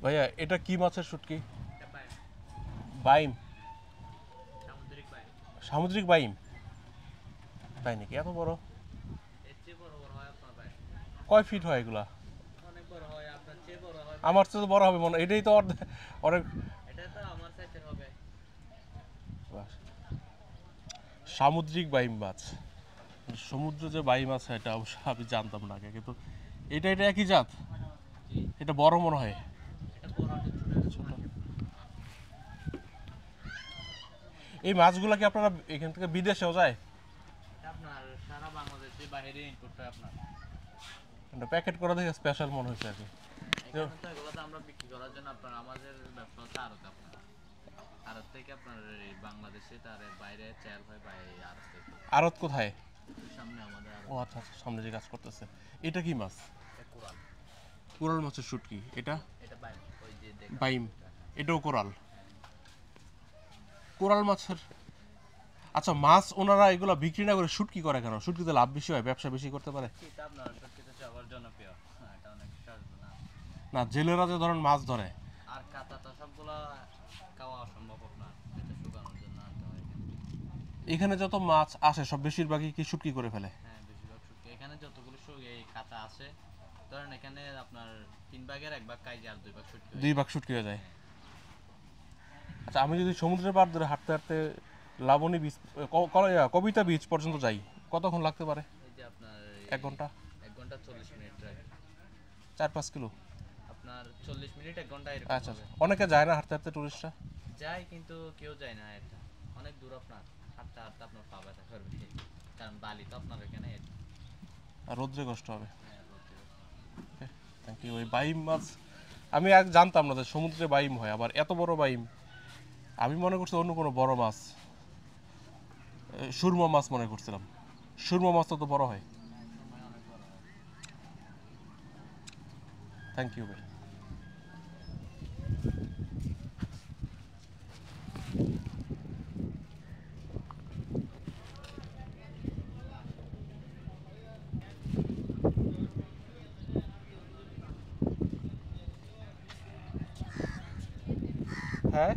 ভাইয়া এটা কি মাছের শুটকি? বাইম? সামুদ্রিক বাইম? তাই নাকি? এত বড়? কয় ফিট হয় এগুলা? আমার চেয়ে তো বড় হবে মনে, এটাই তো অনেক। সামুদ্রিক বাইম মাছ, সমুদ্র যে বাইম আছে এটা অবশ্য আমি জানতাম না আগে, কিন্তু এটা এটা একই জাত? এটা বড় মনে হয়। ছোট। এই মাছগুলা কি আপনারা এখান থেকে বিদেশেও যায়? প্যাকেট করে দেখে স্পেশাল মনে হয়েছে আর কি। আড়ত কোথায়? ও আচ্ছা আচ্ছা, সামনে যে কাজ করতেছে। এটা কি মাছ? কোরাল মাছের শুটকি এটা? বাইম? এটাও কোরাল? কোরাল মাছের। আচ্ছা, মাছ ওনারা এগুলো বিক্রি না করে শুটকি করে কেন? শুটকিতে লাভ বেশি হয়, ব্যবসা বেশি করতে পারে? না, জেলেরা যে ধরেন মাছ ধরে, এখানে যত মাছ আসে সব বেশিরভাগই কি শুটকি করে ফেলে? দুই ভাগ শুটকি হয়ে যায়। আচ্ছা, আমি যদি সমুদ্রের পাড় ধরে হাঁটতে হাঁটতে লাবণী বিচ, কবিতা বিচ পর্যন্ত যাই, কতক্ষণ লাগতে পারে? 1 ঘন্টা? 4-5 কিলো? আচ্ছা আচ্ছা, অনেকে যায় না হাঁটতে হাঁটতে, টুরিস্টরা? আর রোদ্রে কষ্ট হবে। Thank you. ওই বাইম মাছ আমি আগে জানতাম না যে সমুদ্রে বাইম হয়, আবার এত বড় বাইম। আমি মনে করছি অন্য কোনো বড় মাছ, সুরমা মাছ মনে করছিলাম। সুরমা মাছ তো বড় হয়। থ্যাংক ইউ ভাই। হ্যাঁ।